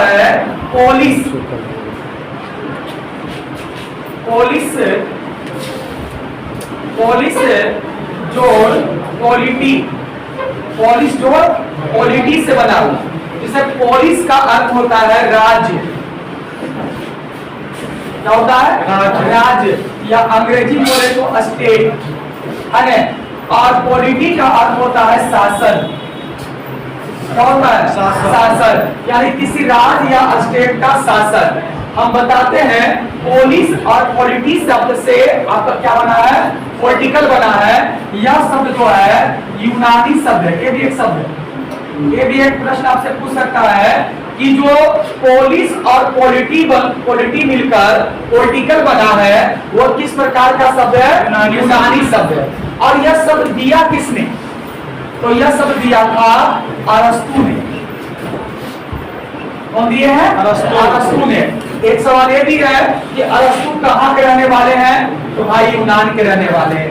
है police, police police जोड़ polity, police जोड़ पॉलिटी से बना हुआ। जैसे पोलिस का अर्थ होता है राज्य, क्या होता है राज्य, या अंग्रेजी बोले तो स्टेट है। और पॉलिटी का अर्थ होता है शासन, क्या होता है शासन, यानी किसी राज्य या स्टेट का शासन। हम बताते हैं पोलिस और पॉलिटी शब्द से आपका क्या बना है, पॉलिटिकल बना है। यह शब्द जो है यूनानी शब्द है, ये भी एक शब्द है। ये भी एक प्रश्न आपसे पूछ सकता है कि जो पोलिस और पॉलिटी मिलकर पॉलिटिकल बना है वो किस प्रकार का शब्द है, यूनानी शब्द है। और यह शब्द दिया किसने, तो यह शब्द दिया था अरस्तु ने। कौन दिए हैं, अरस्तु ने। एक सवाल ये भी है कि अरस्तु कहाँ के रहने वाले हैं, तो भाई यूनान के रहने वाले हैं।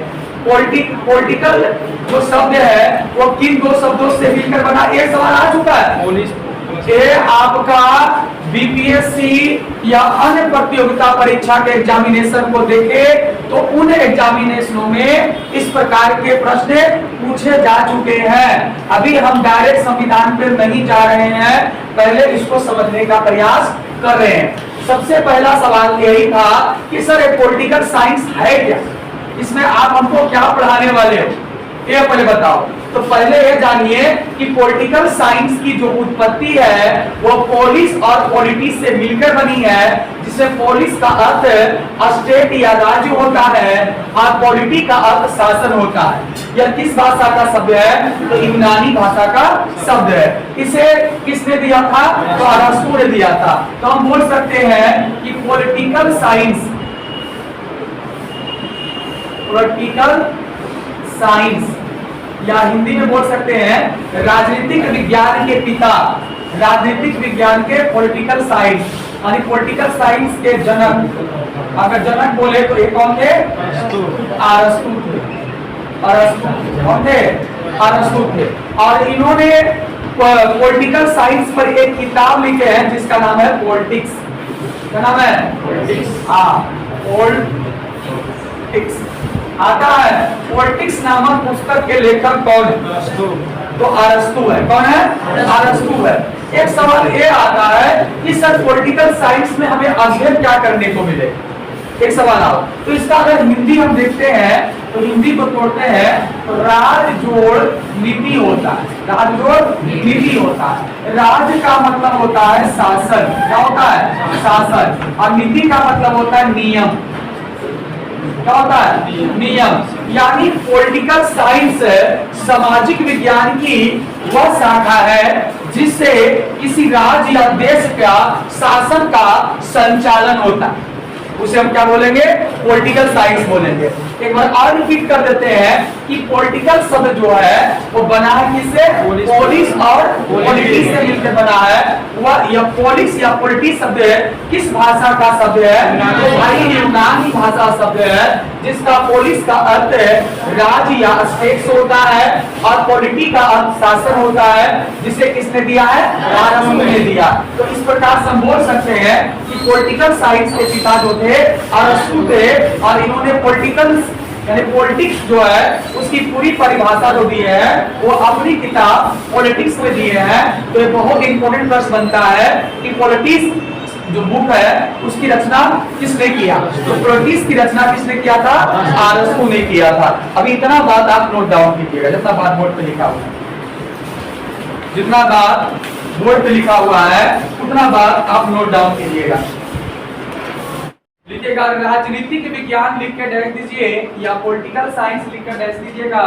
पॉलिटिकल जो शब्द है वो किन दो शब्दों से मिलकर बना, एक सवाल आ चुका है। ये आपका बीपीएससी या अन्य प्रतियोगिता परीक्षा के एग्जामिनेशन को देखे तो उन एग्जामिनेशनों में इस प्रकार के प्रश्न पूछे जा चुके हैं। अभी हम डायरेक्ट संविधान पे नहीं जा रहे हैं, पहले इसको समझने का प्रयास कर रहे हैं। सबसे पहला सवाल यही था कि सर एक पॉलिटिकल साइंस है क्या, इसमें आप हमको क्या पढ़ाने वाले हो, ये पहले बताओ। तो पहले ये जानिए कि पॉलिटिकल साइंस की जो उत्पत्ति है वो पोलिस और पॉलिटी से मिलकर बनी है, जिसमें पोलिस का अर्थ स्टेट या राज्य होता है और पॉलिटी का अर्थ शासन होता है। यह किस भाषा का शब्द है, तो यूनानी भाषा का शब्द है। इसे किसने दिया था, तो अरस्तु ने दिया था। तो हम बोल सकते हैं कि पॉलिटिकल साइंस, पॉलिटिकल साइंस या हिंदी में बोल सकते हैं राजनीतिक विज्ञान के पिता, राजनीतिक विज्ञान के पॉलिटिकल साइंस, यानी पॉलिटिकल साइंस के जनक। अगर जनक बोले तो एक कौन थे, अरस्तु थे। अरस्तु कौन थे, अरस्तु थे। और इन्होंने पॉलिटिकल साइंस पर एक किताब लिखे हैं जिसका नाम है पॉलिटिक्स। क्या नाम है, पॉलिटिक्स। पॉलिटिक्स आता है। पॉलिटिक्स नामक पुस्तक के लेखक कौन है, तो अरस्तु है। कौन है, अरस्तु है। एक सवाल ये आता है कि सर पॉलिटिकल साइंस में हमें अध्ययन क्या करने को मिले, एक सवाल आओ। तो इसका अगर हिंदी हम देखते हैं तो हिंदी को तोड़ते हैं तो राज जोड़ नीति होता है, राज जोड़ नीति होता है। राज का मतलब होता है शासन, क्या होता है, शासन। और नीति का मतलब होता है नियम, क्या होता है, नियम। यानी पॉलिटिकल साइंस सामाजिक विज्ञान की वह शाखा है जिससे किसी राज्य या देश का शासन का संचालन होता है, उसे हम क्या बोलेंगे, पॉलिटिकल साइंस बोलेंगे। एक बार और रिपीट कर देते हैं कि पॉलिटिकल शब्द जो है वो बना है किससे, पोलिस और पॉलिटी से मिलकर बना है। वह यह पोलिस या पॉलिटी शब्द किस भाषा का शब्द है, तो भाई यूनानी भाषा शब्द है, जिसका पोलिस का अर्थ राज्य या स्टेट होता है और पॉलिटी का अर्थ शासन होता है, जिसे किसने दिया है, अरस्तु ने दिया। तो इस प्रकार से हम बोल सकते हैं कि पॉलिटिकल साइंस के पिता जो थे अरस्तु थे और इन्होंने पॉलिटिकल यानी पॉलिटिक्स जो है उसकी पूरी परिभाषा जो दी है वो अपनी किताब पॉलिटिक्स में दिए हैं। तो ये बहुत इंपॉर्टेंट प्रश्न बनता है कि पॉलिटिक्स जो बुक है उसकी रचना किसने किया, तो पॉलिटिक्स की रचना किसने किया था, अरस्तु ने किया था। अभी इतना बात आप नोट डाउन कीजिएगा, जितना बात बोर्ड पे लिखा हुआ है, जितना बात बोर्ड पे लिखा हुआ है उतना बात आप नोट डाउन कीजिएगा। लिखिएगा राजनीतिक विज्ञान लिख के डैश दीजिए या पॉलिटिकल साइंस लिख कर डैश दीजिएगा।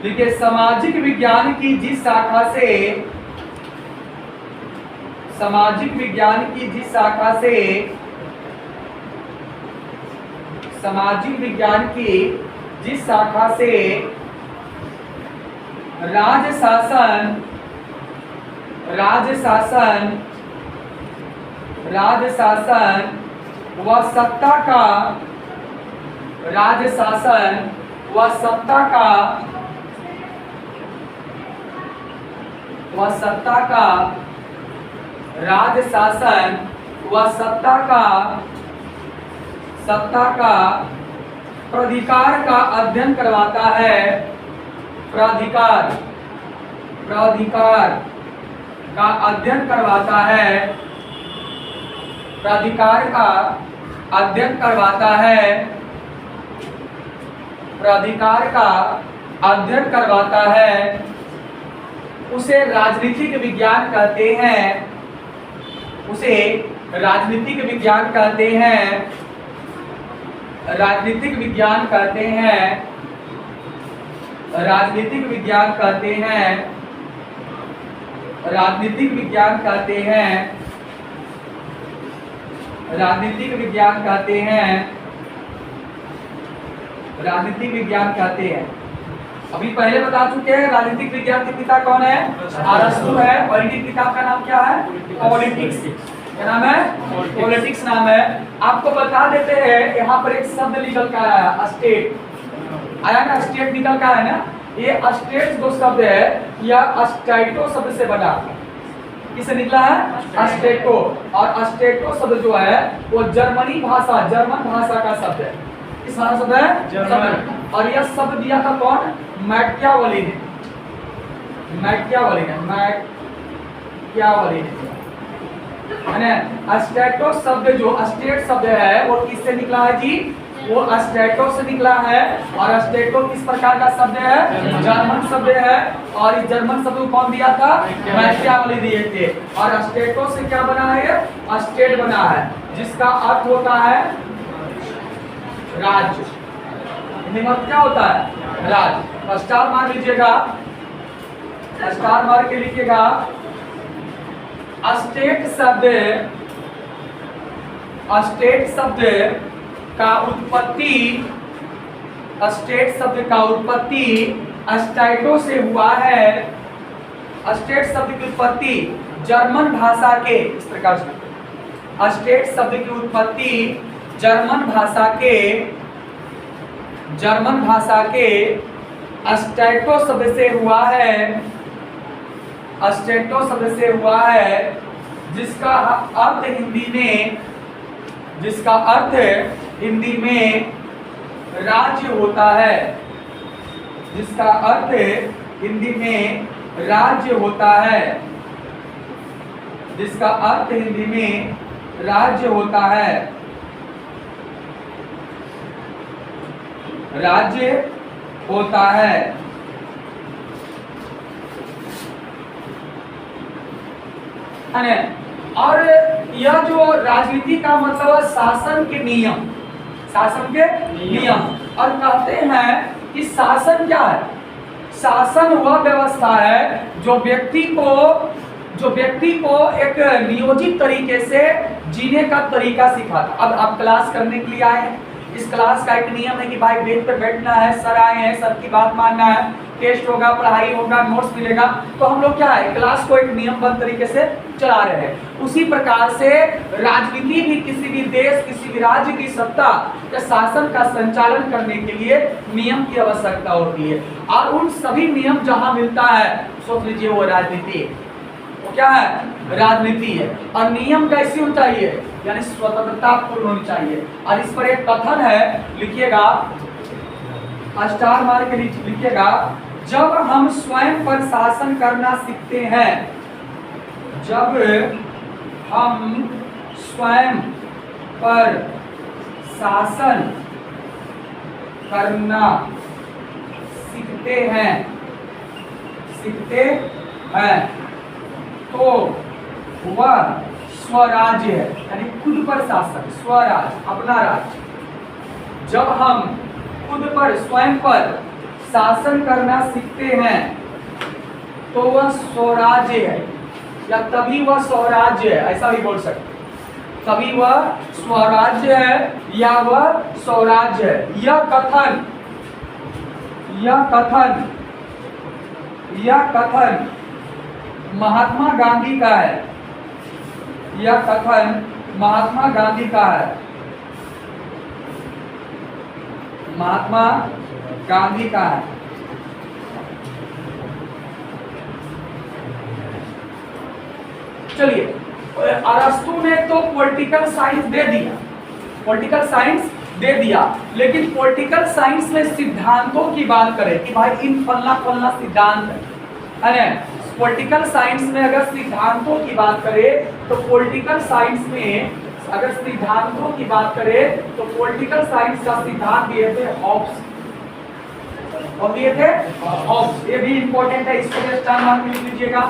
देखिए सामाजिक विज्ञान की जिस शाखा से सामाजिक विज्ञान की जिस शाखा से सामाजिक विज्ञान की जिस शाखा से राज्य शासन व सत्ता का राज्य शासन व सत्ता का राज्य शासन व सत्ता का प्राधिकार का अध्ययन करवाता है। प्राधिकार का अध्ययन करवाता है। प्राधिकार का अध्ययन करवाता है। प्राधिकार का अध्ययन करवाता है। उसे राजनीतिक विज्ञान कहते हैं। उसे राजनीतिक विज्ञान कहते हैं। राजनीतिक विज्ञान कहते हैं। राजनीतिक विज्ञान कहते हैं। राजनीतिक विज्ञान कहते हैं। राजनीतिक विज्ञान कहते हैं। राजनीतिक विज्ञान कहते हैं। अभी पहले बता चुके हैं राजनीतिक विज्ञान के पिता कौन है? अरस्तु है। और इनकी किताब का नाम क्या है? पॉलिटिक्स। क्या नाम है? पॉलिटिक्स नाम है। आपको बता देते हैं, यहाँ पर एक शब्द निकल कर आया, स्टेट आया ना, स्टेट निकल का है ना। ये स्टेट जो शब्द है यह स्टैटो शब्द से बना। किससे निकला है? स्टेटो। और स्टेटो शब्द जो है वो जर्मन भाषा का शब्द है। किस भाषा शब्द है? जर्मन। और यह शब्द दिया था कौन? मैकियावेली ने। स्टेटो शब्द जो स्टेट शब्द है वो किससे निकला है जी? वो स्टेटो से निकला है। और स्टेटो किस प्रकार का शब्द है? जर्मन शब्द है। और इस जर्मन शब्द को कौन दिया था? मैकियावेली दिए थे। और स्टेटो से क्या बना है? स्टेट बना है, जिसका अर्थ होता है राज्य। मतलब क्या होता है? राज्य। स्टार मार लीजिएगा, स्टार मार के लिखिएगा। स्टेट शब्द का उत्पत्ति स्टैटो से हुआ है। स्टेट शब्द की उत्पत्ति जर्मन भाषा के, इस प्रकार से स्टेट शब्द की उत्पत्ति जर्मन भाषा के स्टैटो शब्द से हुआ है। स्टैटो शब्द से हुआ है, जिसका अर्थ हिंदी में राज्य होता है। जिसका अर्थ हिंदी में राज्य होता है। जिसका अर्थ हिंदी में राज्य होता है। राज्य होता है। और यह जो राजनीति का मतलब है शासन के नियम। और कहते हैं कि शासन क्या है? शासन वह व्यवस्था है जो व्यक्ति को एक नियोजित तरीके से जीने का तरीका सिखाता। अब आप क्लास करने के लिए आए हैं, इस क्लास का एक नियम है कि भाई बेंच पर बैठना है, सर आए हैं, सर की बात मानना है, टेस्ट होगा, पढ़ाई होगा, नोट्स मिलेगा। तो हम लोग क्या है, क्लास को एक नियमबद्ध तरीके से चला रहे हैं। उसी प्रकार से राजनीति भी किसी भी देश, किसी भी राज्य की सत्ता या शासन का संचालन करने के लिए नियम की आवश्यकता होती है। और उन सभी नियम जहां मिलता है, सोच लीजिए वो राजनीति है। वो क्या है? राजनीति है। और नियम कैसी होनी चाहिए? यानी स्वतंत्रता पूर्ण होनी चाहिए। और इस पर एक कथन है, लिखिएगा, स्टार मार के लिखिएगा। जब हम स्वयं पर शासन करना सीखते हैं, जब हम स्वयं पर शासन करना सीखते हैं तो वह स्वराज्य है, यानी खुद पर शासन, स्वराज, अपना राज्य। जब हम खुद पर, स्वयं पर शासन करना सीखते हैं तो वह स्वराज्य है, या तभी वह स्वराज्य है, ऐसा भी बोल सकते। तभी वह स्वराज्य है या वह स्वराज्य है। यह कथन महात्मा गांधी का है। यह कथन महात्मा गांधी का है। महात्मा गांधी का है। चलिए, अरस्तु ने तो पॉलिटिकल साइंस दे दिया, पॉलिटिकल साइंस दे दिया, लेकिन पॉलिटिकल साइंस में सिद्धांतों की बात करें कि भाई इन फलना फलना सिद्धांत है। पॉलिटिकल साइंस में अगर सिद्धांतों की बात करें तो पॉलिटिकल साइंस में अगर सिद्धांतों की बात करें तो पॉलिटिकल साइंस का सिद्धांत दिए थे हॉब्स, और दिए थे हॉब्स। ये भी इंपॉर्टेंट है, इसको स्टार मार्क लिख लीजिएगा,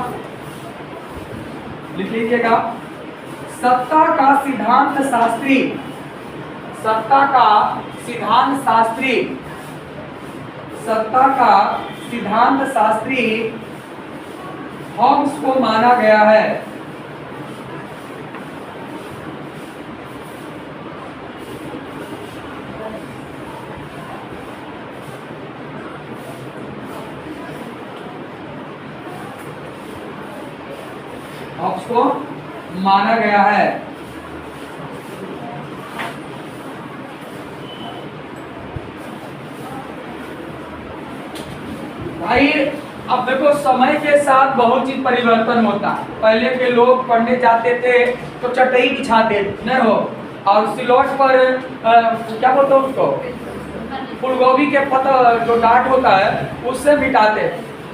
लिख लीजिएगा। सत्ता का सिद्धांत शास्त्री, सत्ता का सिद्धांत शास्त्री, सत्ता का सिद्धांत शास्त्री हॉब्स को माना गया है। हॉब्स को माना गया है। भाई अब देखो, समय के साथ बहुत चीज परिवर्तन होता है। पहले के लोग पढ़ने जाते थे तो चटाई बिछाते नहीं हो, और सिलौट पर क्या बोलते हैं उसको, फूलगोभी के पत्ता जो डांट होता है उससे मिटाते।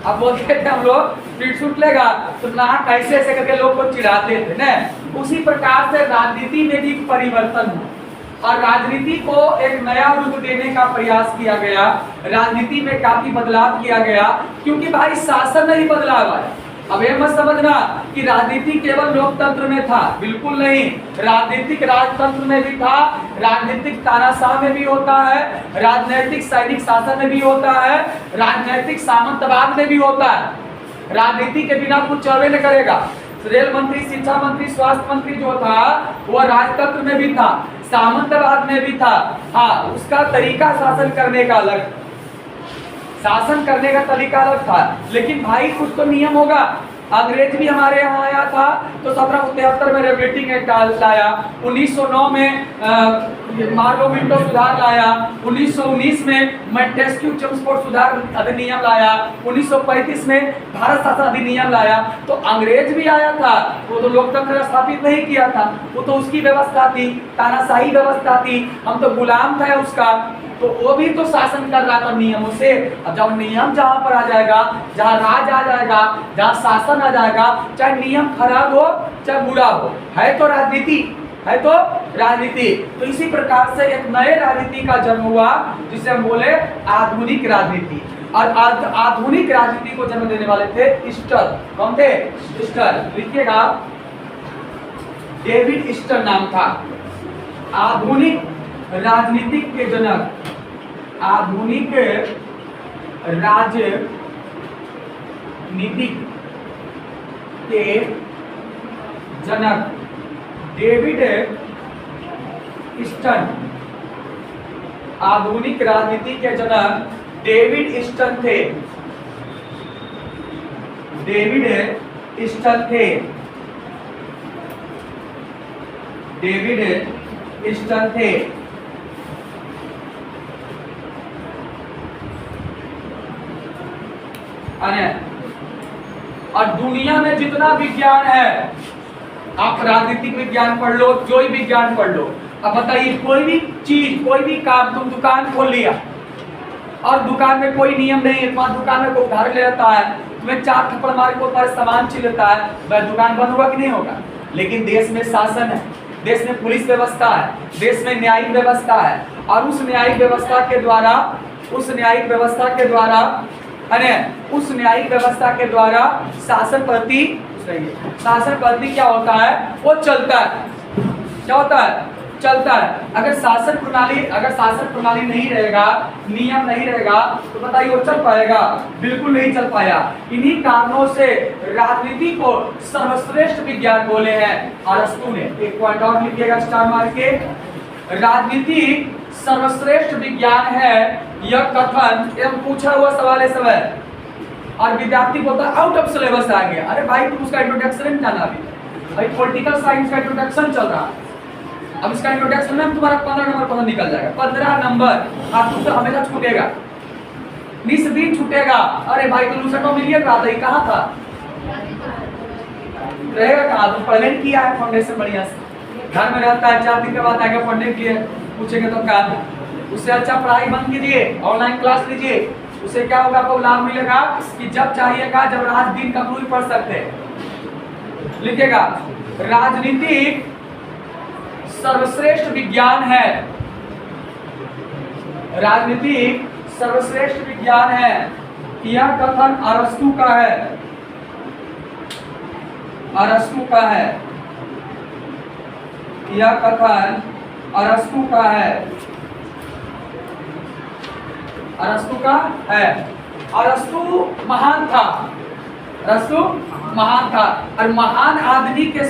अब बोलते थे हम लोग पीठ सूट लेगा तो नाक ऐसे ऐसे करके लोग को चिढ़ाते थे न। उसी प्रकार से राजनीति में भी परिवर्तन हुआ और राजनीति को एक नया रूप देने का प्रयास किया गया। राजनीति में काफी बदलाव किया गया, क्योंकि भाई शासन नहीं बदला हुआ है। अब ये मत समझना कि राजनीति केवल लोकतंत्र में था, बिल्कुल नहीं। राजनीतिक राजतंत्र में भी था, राजनीतिक तानाशाह में भी होता है, राजनीतिक सैनिक शासन में भी होता है, राजनीतिक सामंतवाद में भी होता है। राजनीति के बिना कुछ चलवे नहीं करेगा। रेल मंत्री, शिक्षा मंत्री, स्वास्थ्य मंत्री जो था वह राजतंत्र में भी था, सामंतवाद में भी था। हाँ, उसका तरीका शासन करने का अलग, शासन करने का तरीका अलग था, लेकिन भाई कुछ तो नियम होगा। अंग्रेज भी हमारे यहाँ आया था तो 1773 में रेगुलेटिंग एक्ट लाया, 1909 में मार्लो विंडो सुधार लाया, 1919 में मैंटेस्क्यू चेम्सफोर्ड सुधार अधिनियम लाया, 1935 में भारत शासन अधिनियम लाया। तो अंग्रेज भी आया था, वो तो लोकतंत्र स्थापित नहीं किया था, वो तो उसकी व्यवस्था थी, तानाशाही व्यवस्था थी, हम तो गुलाम थे उसका। तो वो भी तो शासन कर रहा था नियमों से। अब जब नियम जहां पर आ जाएगा, जहां राज आ जाएगा, जहां शासन आ जाएगा, चाहे नियम खराब हो चाहे बुरा हो, है तो राजनीति, है तो राजनीति। तो इसी प्रकार से एक नए राजनीति का जन्म हुआ जिसे हम बोले आधुनिक राजनीति। और आधुनिक राजनीति को जन्म देने वाले थे स्टर। कौन थे? स्टर। लिखिएगा, डेविड स्टर नाम था। आधुनिक राजनीतिक के जनक, आधुनिक राजनीतिक के जनक डेविड स्टन। आधुनिक राजनीति के जनक डेविड स्टन थे, डेविड स्टन थे, डेविड स्टन थे। और दुनिया में जितना विज्ञान है, आप राजनीतिक विज्ञान पढ़ लो, जो ही विज्ञान पढ़ लो। अब बताइए, कोई भी चीज, कोई भी काम, तुम दुकान खोल लिया और दुकान में कोई नियम नहीं है, तुम्हारी दुकान में कोई उधार ले लेता है, तुम्हें 4 थप्पड़ मार के ऊपर सामान छीन लेता है, वह दुकान बंद होगा कि नहीं होगा? लेकिन देश में शासन है, देश में पुलिस व्यवस्था है, देश में न्यायिक व्यवस्था है, और उस न्यायिक व्यवस्था के द्वारा, उस न्यायिक व्यवस्था के द्वारा, उस न्यायिक व्यवस्था के द्वारा शासन प्रति, शासन प्रति क्या होता है? वो चलता है। क्या होता है? चलता है। अगर शासन प्रणाली नहीं रहेगा, नियम नहीं रहेगा, तो बताइए वो चल पाएगा? बिल्कुल नहीं चल पाया। इन्हीं कारणों से राजनीति को सर्वश्रेष्ठ विज्ञान बोले हैं अरस्तु ने। एक पॉइंट और लिखिएगा स्टार मार के, राजनीति सर्वश्रेष्ठ विज्ञान है यह कथन एवं पूछा हुआ सवाल है समय, और विद्यार्थी बोलता आउट ऑफ सिलेबस आ गया। अरे भाई, तुम उसका इंट्रोडक्शन नहीं जाना, अभी भाई पॉलिटिकल साइंस का इंट्रोडक्शन चल रहा है, अब इसका इंट्रोडक्शन में तुम्हारा 15 नंबर पता निकल जाएगा। 15 नंबर आपको तो हमेशा छूटेगा, निस्बीन छूटेगा। अरे भाई तो लूसेटो मिलियन रहा था, ये कहाँ था, रहेगा कहाँ? तो पहले ही किया है फाउंडेशन बढ़िया से, घर में रहता है, 4 दिन के बाद आएगा पढ़ने के लिए, पूछेंगे तो क्या। उससे अच्छा पढ़ाई बंद कीजिए, ऑनलाइन क्लास लीजिए, उससे क्या होगा, आपको लाभ मिलेगा कि जब चाहिएगा, जब रात दिन कभी भी पढ़ सकते हैं। लिखेगा, राजनीतिक सर्वश्रेष्ठ विज्ञान है, राजनीतिक सर्वश्रेष्ठ विज्ञान है। यह कथन अरस्तु का है, अरस्तु का है, यह कथन अरस्तु का है, अरस्तु का है। अरस्तु महान था, अरस्तु महान था। और महान आदमी के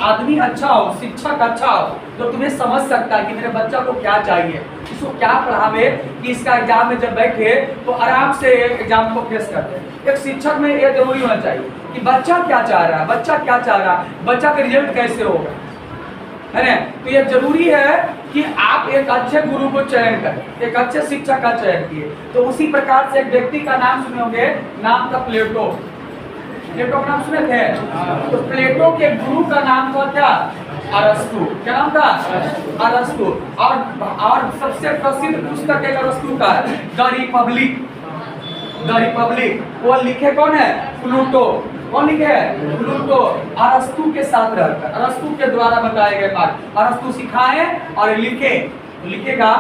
आदमी अच्छा हो, शिक्षक अच्छा हो, तो तुम्हें समझ सकता है कि मेरे बच्चा को क्या चाहिए, इसको क्या पढ़ावे कि इसका एग्जाम में जब बैठे तो आराम से एग्जाम को फेस करते। एक शिक्षक में यह जरूरी होना चाहिए कि बच्चा क्या चाह रहा है, बच्चा क्या चाह रहा है, बच्चा का रिजल्ट कैसे होगा, है ना। तो ये जरूरी है कि आप एक अच्छे गुरु को चयन करें, एक अच्छे शिक्षक का चयन किए। तो उसी प्रकार से एक व्यक्ति का नाम सुने होंगे, नाम था प्लेटो। प्लेटो का नाम सुने थे? तो प्लेटो के गुरु का नाम था क्या? अरस्तु। क्या नाम था? अरस्तु। और सबसे प्रसिद्ध पुस्तक एक अरस्तु का है, द रिपब्लिक। द रिपब्लिक वो लिखे कौन है? प्लूटो। कौन लिखे है? प्लूटो। अरस्तु के साथ रहकर, अरस्तु के द्वारा बताए गए बात अरस्तु सिखाए और लिखे, लिखेगा।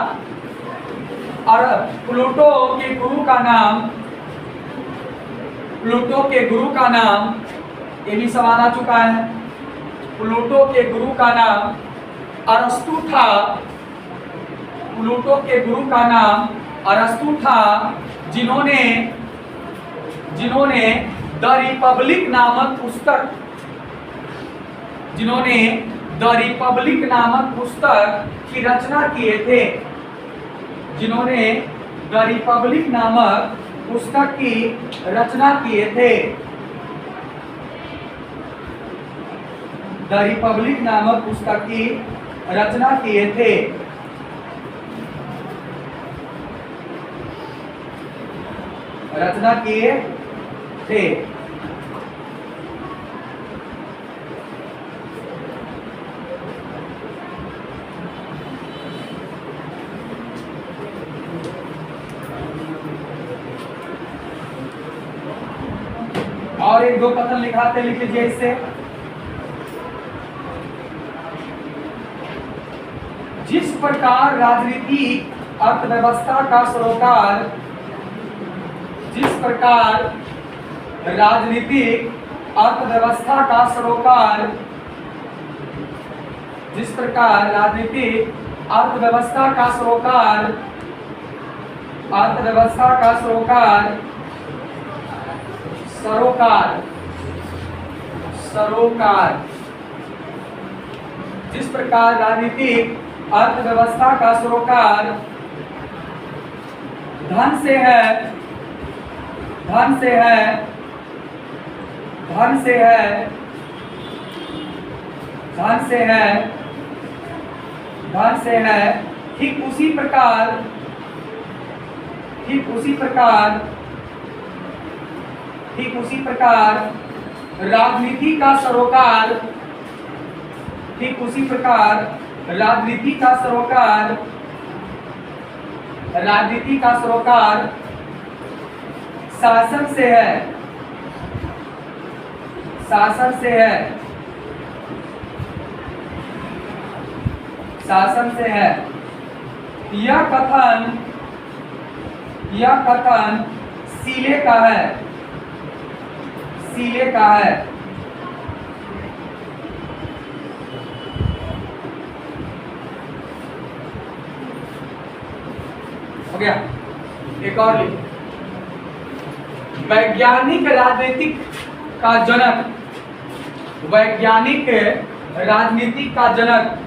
और प्लूटो के गुरु का नाम, प्लूटो के गुरु का नाम, ये भी सवाल आ चुका है, प्लूटो के गुरु का नाम अरस्तु था। प्लूटो के गुरु का नाम अरस्तु था, जिन्होंने द रिपब्लिक नामक पुस्तक, जिन्होंने द रिपब्लिक नामक पुस्तक की रचना किए थे, जिन्होंने द रिपब्लिक नामक पुस्तक की रचना किए थे। द रिपब्लिक नामक पुस्तक की रचना किए थे। रचना किए थे। और एक दो कथन लिखाते, लिख लीजिए इससे। जिस प्रकार राजनीतिक अर्थव्यवस्था का सरोकार, जिस प्रकार राजनीतिक अर्थव्यवस्था का सरोकार, जिस प्रकार राजनीतिक अर्थव्यवस्था का सरोकार, अर्थव्यवस्था का सरोकार, सरोकार, सरोकार, जिस प्रकार राजनीतिक अर्थव्यवस्था का सरोकार धन से है, धन से है, धन से है, धन से है, धन से है, ठीक उसी प्रकार, ठीक उसी प्रकार, ठीक उसी प्रकार राजनीति का सरोकार, ठीक उसी प्रकार राजनीति का सरोकार, राजनीति का सरोकार शासन से है, शासन से है, शासन से है। यह कथन सीले का है, सीले का है। हो गया। एक और लिख, वैज्ञानिक राजनीतिक का जनक, वैज्ञानिक राजनीति का जनक,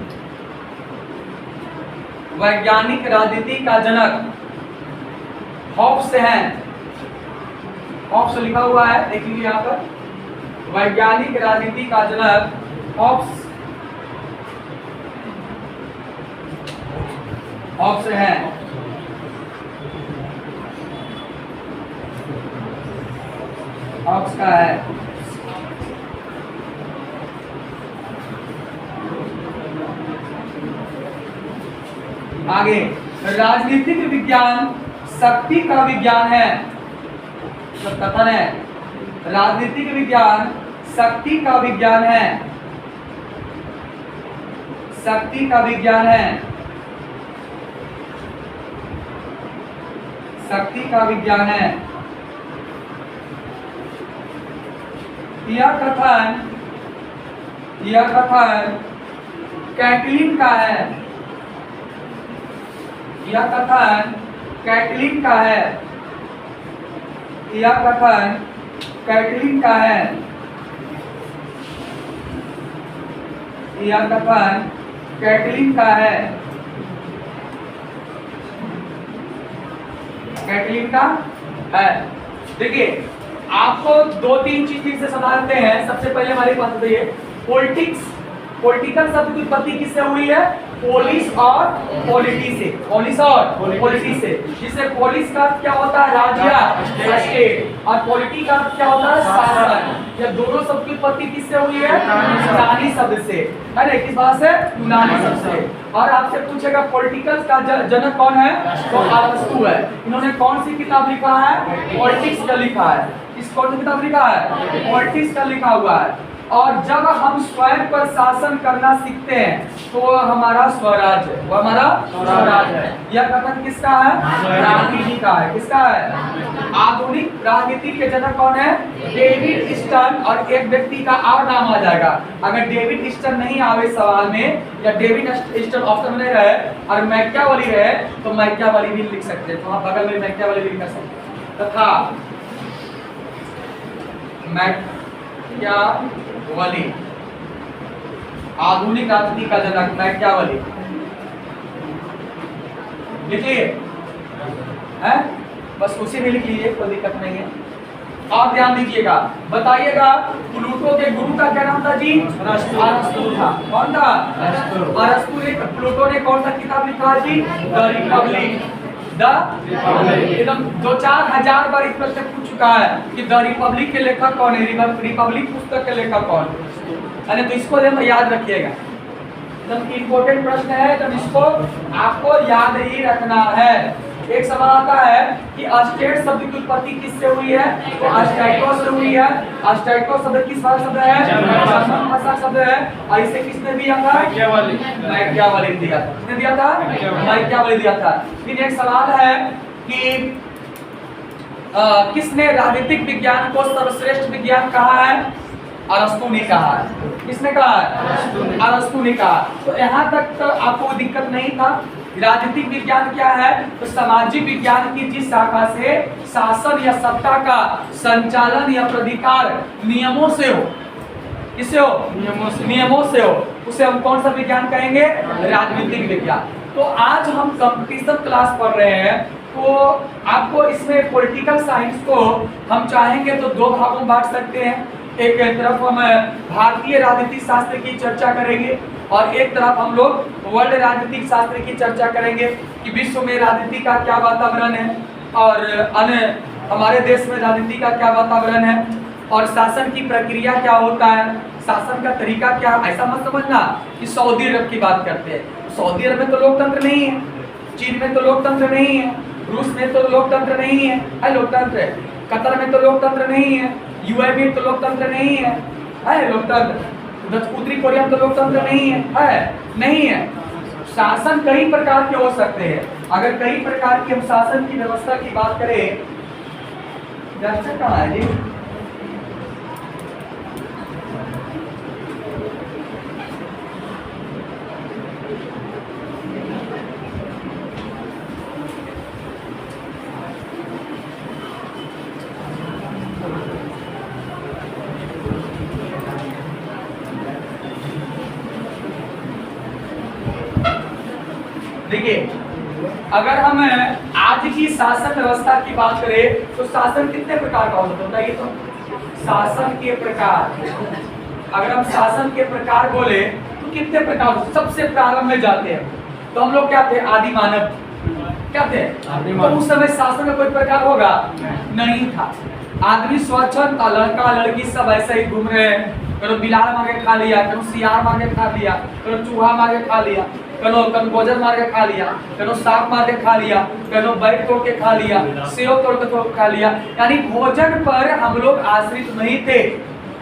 वैज्ञानिक राजनीति का जनक हॉब्स है। हॉब्स लिखा हुआ है, देख लीजिए यहाँ पर। वैज्ञानिक राजनीति का जनक हॉब्स, ऑप्शन है। ऑप्शन का है आगे, राजनीतिक विज्ञान शक्ति का विज्ञान है। कथन है राजनीतिक विज्ञान शक्ति का विज्ञान है। शक्ति का विज्ञान है। शक्ति का विज्ञान है। यह कथन कैटलिन का है। यह कथन कैटलिन का है। यह कथन कैटलिन का है। यह कथन कैटलिन का है। कैटलिन का है। देखिए, आपको दो तीन चीज से समझते हैं। सबसे पहले हमारे पास बताइए, पॉलिटिकल शब्द की उत्पत्ति किससे हुई है? पोलिस और पॉलिटी से। पोलिस और पॉलिटी से। जिससे पोलिस का क्या होता है? राज्य, स्टेट, और पॉलिटी का क्या होता है? शासन। यह दोनों शब्द की उत्पत्ति किससे हुई है? यूनानी शब्द से। अरे किस बात से? यूनानी शब्द से। और आपसे पूछेगा पॉलिटिकल का जनक कौन है? तो अरस्तु है। इन्होंने कौन सी किताब लिखा है? पॉलिटिक्स का लिखा है। इस कौन सी किताब लिखा है? पॉलिटिक्स का लिखा हुआ है। और जब हम स्वयं पर शासन करना सीखते हैं तो हमारा स्वराज है। वो हमारा स्वराज है। यह कथन किसका है? राजनीति का है। किसका है? आधुनिक राजनीति के जनक कौन है? David stern. और एक व्यक्ति का और नाम आ जाएगा। अगर डेविड स्टर्न नहीं आवे सवाल में, या डेविड स्टर्न ऑप्शन में रहे और मैकियावेली रहे, तो मैकियावेली भी लिख सकते हैं। तो आप बगल में मैकियावेली भी लिख सकते हैं। तथा मैकियावेली, आधुनिक राजनीति का जनक मैकियावेली, लिखिए है, बस उसी में लिख लीजिए, कोई दिक्कत नहीं है। आप ध्यान दीजिएगा, बताइएगा प्लूटो के गुरु का क्या नाम था जी? अरस्तु था। कौन था? अरस्तु ने, प्लूटो ने कौन सा किताब लिखा जी? The Republic. एकदम 2-4 बार इस प्रश्न पूछ चुका है कि द रिपब्लिक के लेखक कौन है? रिपब्लिक पुस्तक के लेखक कौन है? अरे तो इसको याद रखिएगा, एकदम इम्पोर्टेंट प्रश्न है, तो इसको आपको याद ही रखना है। एक सवाल आता है कि अस्टेट शब्द की उत्पत्ति किससे हुई है? तो अस्टेटो से हुई है। अस्टेटो शब्द किस भाषा शब्द है? जर्मन भाषा शब्द है। और इसे किसने दिया था? मैकियावेली दिया था। किसने दिया था? मैकियावेली दिया था। फिर एक सवाल है कि किसने राजनीतिक विज्ञान को सर्वश्रेष्ठ विज्ञान कहा है? अरस्तु ने कहा है। किसने कहा है? अरस्तु ने कहा। तो यहाँ तक तो आपको दिक्कत नहीं था। राजनीतिक विज्ञान क्या है? तो सामाजिक विज्ञान की जिस शाखा से शासन या सत्ता का संचालन या प्राधिकार नियमों से हो, किससे हो? नियमों से हो, उसे हम कौन सा विज्ञान कहेंगे? राजनीतिक विज्ञान। तो आज हम कंपटीशन क्लास पढ़ रहे हैं, तो आपको इसमें पॉलिटिकल साइंस को हम चाहेंगे तो दो भागों में बांट सकते हैं। एक तरफ हम भारतीय राजनीतिक शास्त्र की चर्चा करेंगे और एक तरफ हम लोग वर्ल्ड राजनीतिक शास्त्र की चर्चा करेंगे कि विश्व में राजनीति का क्या वातावरण है और अन्य हमारे देश में राजनीति का क्या वातावरण है और शासन की प्रक्रिया क्या होता है, शासन का तरीका क्या। ऐसा मत समझना कि सऊदी अरब की बात करते हैं। सऊदी अरब में तो लोकतंत्र नहीं है, चीन में तो लोकतंत्र नहीं है, रूस में तो लोकतंत्र नहीं है, लोकतंत्र है। कतर में तो लोकतंत्र नहीं है, यूएई में तो लोकतंत्र नहीं है, लोकतंत्र। उत्तरी कोरिया में तो लोकतंत्र नहीं है, नहीं है। शासन कई प्रकार के हो सकते हैं। अगर कई प्रकार के हम शासन की व्यवस्था की बात करें, राष्ट्र कहाँ है जी? देखिए, अगर हम आज की शासन व्यवस्था की बात करें तो शासन कितने प्रकार का होता है बताइए तो? शासन के प्रकार, अगर हम शासन के प्रकार बोले तो कितने प्रकार? सबसे प्रारंभ में जाते हैं तो हम लोग क्या थे? आदि मानव। क्या थे? तो उस समय शासन में कोई प्रकार होगा नहीं था। आदमी स्वच्छंद, लड़का लड़की सब ऐसे ही घूम रहे हैं। करो बिलार मार के खा लिया, करो सियार मार के खा लिया, करो चूहा मार के खा लिया, करो गोजर मार के खा लिया, करो सांप मार के खा लिया, करो बैठ तोड़ के खा लिया, सेव तोड़ के खा लिया। यानी भोजन पर हम लोग आश्रित नहीं थे।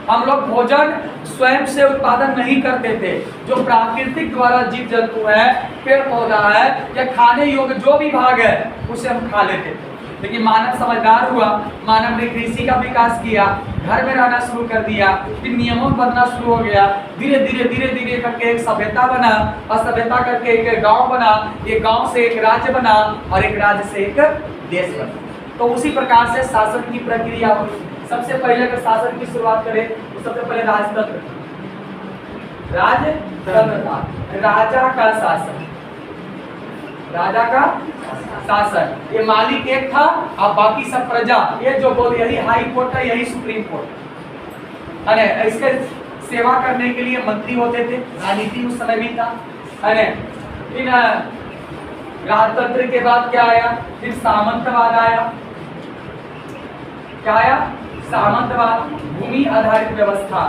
हम लोग भोजन स्वयं से उत्पादन नहीं करते थे। जो प्राकृतिक द्वारा जीव जंतु है, पेड़ पौधा है या खाने योग्य जो भी भाग है उसे हम खा लेते थे। लेकिन मानव समझदार हुआ, मानव ने कृषि का विकास किया, घर में रहना शुरू कर दिया, फिर नियमों बनना शुरू हो गया। धीरे धीरे करके एक सभ्यता बना, और सभ्यता करके एक गांव बना, एक गांव से एक राज्य बना, और एक राज्य से एक देश बना। तो उसी प्रकार से शासन की प्रक्रिया हुई। सबसे पहले अगर शासन की शुरुआत करें तो सबसे पहले राजतंत्र था। राजा का शासन, राजा का शासन, ये मालिक एक था और बाकी सब प्रजा। ये जो बोल, यही हाई कोर्ट है, यही सुप्रीम कोर्ट है। इसके सेवा करने के लिए मंत्री होते थे। राजनीति उस समय भी था। फिर राजतंत्र के बाद क्या आया? फिर सामंतवाद आया। क्या आया? सामंतवाद, भूमि आधारित व्यवस्था।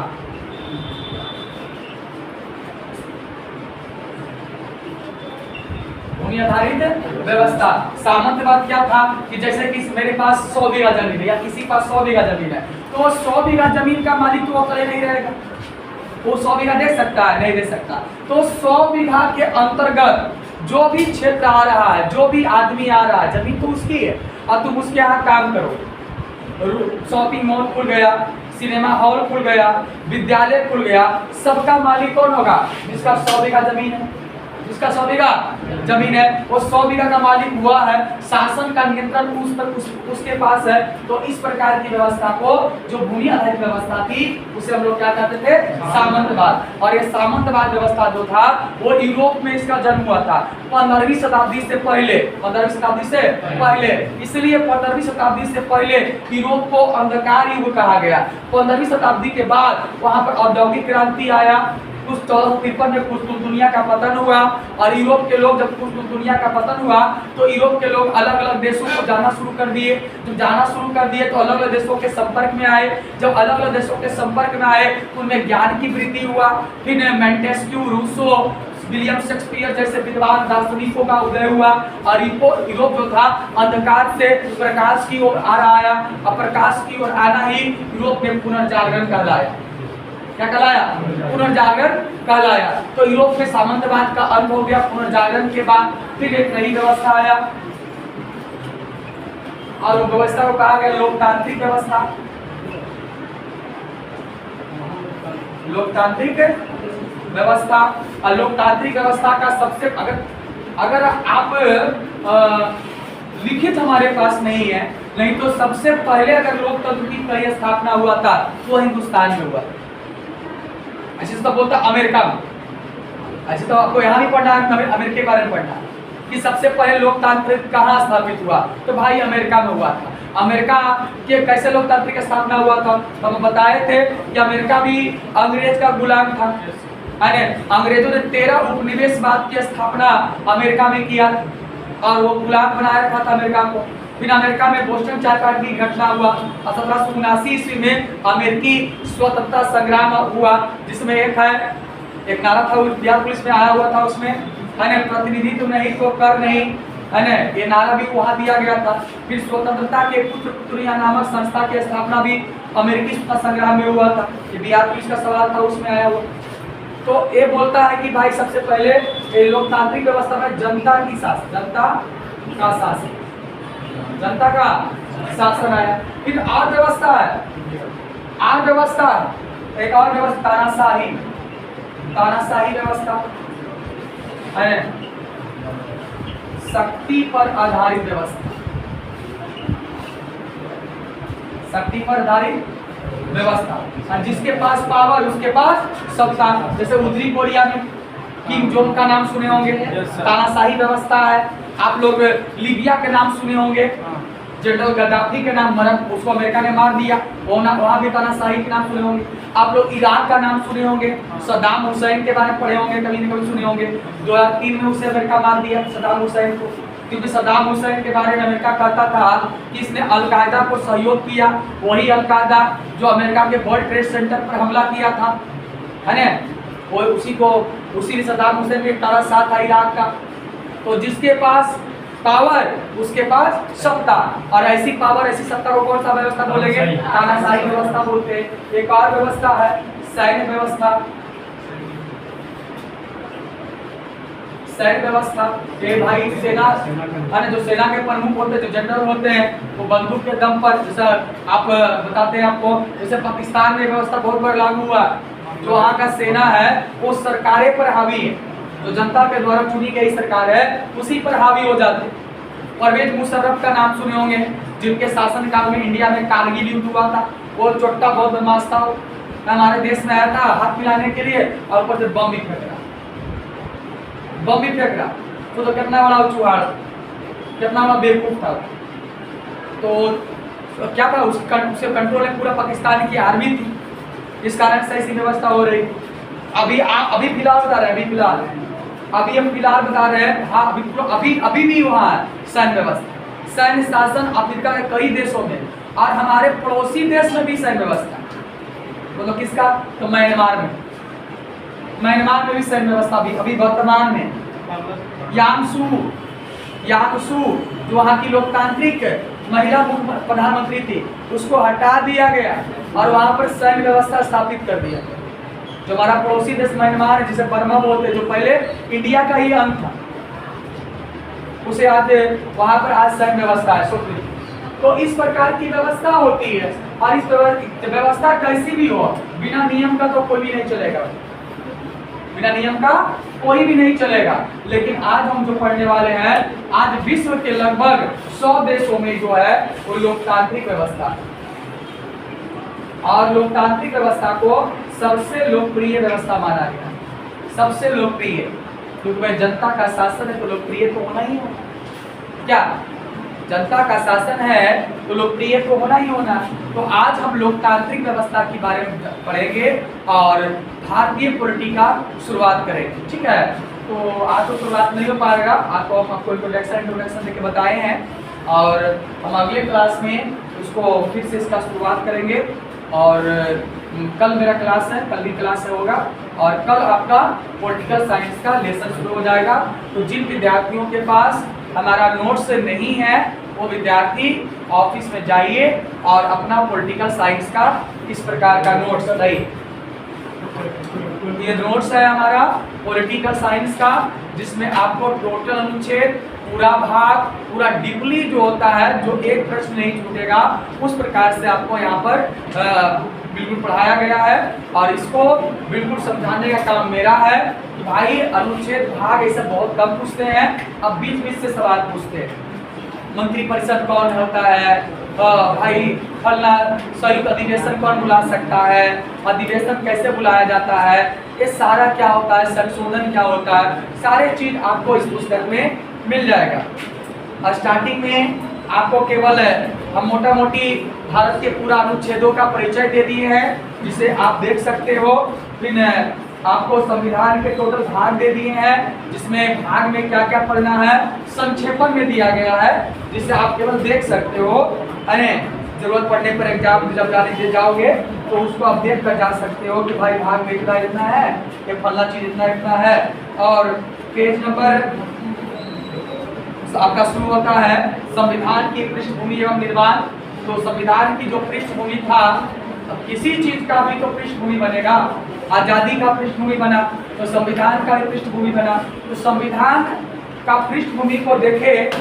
भूमि आधारित व्यवस्था। सामंतवाद क्या था कि जैसे कि मेरे पास 100 बीघा जमीन है या किसी पास 100 बीघा जमीन है, तो 100 बीघा जमीन का मालिक तो अकेले नहीं रहेगा। वो 100 बीघा दे सकता है? नहीं दे सकता। तो 100 बीघा के अंतर्गत जो भी क्षेत्र आ रहा है, जो भी आदमी आ रहा है, जमीन तो उसकी है और तुम उसके यहाँ काम करो। शॉपिंग मॉल खुल गया, सिनेमा हॉल खुल गया, विद्यालय खुल गया, सबका मालिक कौन होगा? जिसका 100 बीघा जमीन है। जिसका 100 बीघा जमीन है वो 100 बीघा का मालिक हुआ है। शासन का नियंत्रण उसके पास है। तो इस प्रकार की व्यवस्था को, जो भूमि आधारित व्यवस्था थी, उसे हम लोग क्या कहते थे? सामंतवाद। और ये सामंतवाद व्यवस्था जो था वो यूरोप में इसका जन्म हुआ था 15वीं शताब्दी से पहले। 15वीं शताब्दी से पहले, इसलिए 15वीं शताब्दी से पहले यूरोप को अंधकार युग कहा गया। 15वीं शताब्दी के बाद वहां पर औद्योगिक क्रांति आया। कुछ 1453 में कुस्तुनतुनिया का पतन हुआ, और यूरोप के लोग, जब कुस्तुनतुनिया का पतन हुआ तो यूरोप के लोग अलग अलग देशों को जाना शुरू कर दिए। जब जाना शुरू कर दिए तो अलग अलग देशों के संपर्क में आए। जब अलग अलग देशों के संपर्क में आए तो उनमें ज्ञान की वृद्धि हुआ। फिर मेंटेस्क्यू, रूसो, विलियम शेक्सपियर जैसे विद्वान दार्शनिकों का उदय हुआ, और यूरोप जो था अंधकार से प्रकाश की ओर आ रहा आया, और प्रकाश की ओर आना ही यूरोप में पुनर्जागरण कहलाया। क्या कहलाया? पुनर्जागरण कहलाया। तो यूरोप में सामंतवाद का अंत हो गया। पुनर्जागरण के बाद फिर एक नई व्यवस्था आया, और व्यवस्था को कहा गया लोकतांत्रिक व्यवस्था। लोकतांत्रिक व्यवस्था। और लोकतांत्रिक व्यवस्था का सबसे, अगर आप लिखित हमारे पास नहीं है, नहीं तो सबसे पहले अगर लोकतंत्र की कहीं स्थापना हुआ था तो हिंदुस्तान में हुआ। अच्छे से तो बोलता अमेरिका में। अच्छे तो आपको यहाँ भी पढ़ना है, अमेरिका के बारे में पढ़ना है कि सबसे पहले लोकतंत्र कहाँ स्थापित हुआ। तो भाई अमेरिका में हुआ था। अमेरिका के कैसे लोकतांत्रिक स्थापना हुआ था? तो हम बताए थे कि अमेरिका भी अंग्रेज का गुलाम था। अंग्रेजों ने 13 उपनिवेशवाद की स्थापना अमेरिका में किया, और वो गुलाम बनाया रखा था अमेरिका को। फिर अमेरिका में बोस्टन चार्टर की घटना हुआ। 1779 ईस्वी में अमेरिकी स्वतंत्रता संग्राम हुआ, जिसमें एक नारा था, बिहार पुलिस में आया हुआ था। उसमें प्रतिनिधित्व नहीं तो कर नहीं, है ना, ये नारा भी वहाँ दिया गया था। फिर स्वतंत्रता के पुत्र पुत्रियां नामक संस्था की स्थापना भी अमेरिकी स्वतंत्रता संग्राम में हुआ था। ये बिहार पुलिस का सवाल था, उसमें आया हुआ। तो ये बोलता है कि भाई सबसे पहले लोकतांत्रिक व्यवस्था में जनता का शासन, जनता का शासन आया। फिर और व्यवस्था है, एक और व्यवस्था तानाशाही व्यवस्था है, शक्ति पर आधारित व्यवस्था, शक्ति पर आधारित व्यवस्था। जिसके पास पावर उसके पास सत्ता। जैसे उत्तरी कोरिया में किम जोंग का नाम सुने होंगे, तानाशाही व्यवस्था है। आप लोग लीबिया के नाम सुने होंगे, जनरल गद्दाफी के नाम मरम उसको अमेरिका ने मार दिया, वहाँ भी तानाशाही के नाम सुने होंगे। आप लोग इराक का नाम सुने होंगे, सद्दाम हुसैन के बारे में पढ़े होंगे, कभी न कभी सुने होंगे। 2003 में उसे अमेरिका मार दिया सद्दाम हुसैन को, क्योंकि सद्दाम हुसैन के बारे में अमेरिका कहता था कि इसने अलकायदा को सहयोग किया, वही अलकायदा जो अमेरिका के वर्ल्ड ट्रेड सेंटर पर हमला किया था, है ना, वो उसी सद्दाम हुसैन के तारा साथ था इराक का। तो जिसके पास पावर उसके पास सत्ता, और ऐसी पावर ऐसी सत्ता को कौन सा व्यवस्था बोलेंगे? तानाशाही व्यवस्था बोलते हैं। एक और व्यवस्था है सैन्य व्यवस्था। सैन्य व्यवस्था ये भाई सेना है, जो सेना के प्रमुख होते हैं, जो जनरल होते हैं, वो बंदूक के दम पर, जैसा आप बताते हैं आपको, जैसे पाकिस्तान में व्यवस्था बहुत बार लागू हुआ, जो वहाँ का सेना है वो सरकारें पर हावी है, जो जनता के द्वारा चुनी गई सरकार है उसी पर हावी हो जाते हैं। परवेज मुशर्रफ का नाम सुने होंगे, जिनके शासनकाल में इंडिया में कारगिल युद्ध हुआ था। वो छोटा बहुत बदमाश था, हमारे देश में आया था हाथ मिलाने के लिए, और ऊपर से बम भी फेंक रहा, तो कितना बड़ा चुहाड़, कितना बड़ा बेवकूफ था। तो क्या था, उसके कंट्रोल में पूरा पाकिस्तान की आर्मी थी, इस कारण से ऐसी व्यवस्था हो रही। अभी फिलहाल बता रहे हैं, अभी हम फिलहाल बता रहे हैं, हाँ अभी भी वहाँ है सैन्य व्यवस्था, सैन्य शासन अफ्रीका के कई देशों में, और हमारे पड़ोसी देश में भी सैन्य व्यवस्था। तो किसका? तो म्यांमार में भी सैन्य व्यवस्था अभी वर्तमान में। यांगसू जो वहाँ की लोकतांत्रिक महिला प्रधानमंत्री थी, उसको हटा दिया गया और वहाँ पर सैन्य व्यवस्था स्थापित कर दिया। जो हमारा पड़ोसी देश म्यांमार है, जिसे बर्मा बोलते हैं, जो पहले इंडिया का ही अंग था, उसे आज वहाँ पर आज सैन्य व्यवस्था है। तो इस प्रकार की व्यवस्था होती है, और इस व्यवस्था कैसी भी हो, बिना नियम का तो कोई भी नहीं चलेगा, बिना नियम का कोई भी नहीं चलेगा। लेकिन आज हम जो पढ़ने वाले हैं, आज विश्व के लगभग 100 देशों में जो है वो लोकतांत्रिक व्यवस्था है, और लोकतांत्रिक व्यवस्था को सबसे लोकप्रिय व्यवस्था माना गया, सबसे लोकप्रिय, क्योंकि वह जनता का शासन है तो लोकप्रिय तो होना ही होना। क्या जनता का शासन है तो लोकप्रिय तो होना ही होना। तो आज हम लोकतांत्रिक व्यवस्था के बारे में पढ़ेंगे और भारतीय पॉलिटी का शुरुआत करेंगे, ठीक है। तो आज तो शुरुआत नहीं हो पाएगा, आपको हम आपको इंट्रोडक्शन देके बताए हैं, और हम अगले क्लास में उसको फिर से इसका शुरुआत करेंगे। और कल मेरा क्लास है, कल भी क्लास होगा, और कल आपका पॉलिटिकल साइंस का लेसन शुरू हो जाएगा। तो जिन विद्यार्थियों के पास हमारा नोट्स नहीं है, वो विद्यार्थी ऑफिस में जाइए और अपना पॉलिटिकल साइंस का इस प्रकार का नोट्स लाइए। ये नोट्स है हमारा पॉलिटिकल साइंस का, जिसमें आपको टोटल अनुच्छेद, पूरा भाग, पूरा डीपली जो होता है, जो एक प्रश्न नहीं छूटेगा, उस प्रकार से आपको यहाँ पर बिल्कुल पढ़ाया गया है। और इसको बिल्कुल समझाने का काम मेरा है कि भाई अनुच्छेद भाग ऐसे बहुत कम पूछते हैं, अब बीच से सवाल पूछते हैं। मंत्रिपरिषद कौन होता है, भाई फलना संयुक्त अधिवेशन कौन बुला सकता है, अधिवेशन कैसे बुलाया जाता है, ये सारा क्या होता है, संशोधन क्या होता है, सारे चीज आपको इस पुस्तक में मिल जाएगा। स्टार्टिंग में आपको केवल हम मोटा मोटी भारत के पूरा अनुच्छेदों का परिचय दे दिए हैं, जिसे आप देख सकते हो। फिर आपको संविधान के टोटल भाग दे दिए हैं, जिसमें भाग में क्या क्या पढ़ना है संक्षेपण में दिया गया है, जिसे आप केवल देख सकते हो। अरे जरूरत पड़ने पर एग्जाम जब जाने जाओगे तो उसको आप देख कर जा सकते हो कि भाई भाग में इतना है, ये फलना चीज इतना है। और पेज नंबर आपका शुरू होता है संविधान की पृष्ठभूमि एवं निर्माण। तो संविधान की जो पृष्ठभूमि था, किसी चीज का भी तो पृष्ठभूमि बनेगा। आजादी का पृष्ठभूमि बना तो संविधान का भी पृष्ठभूमि बना। तो संविधान का पृष्ठभूमि को देखे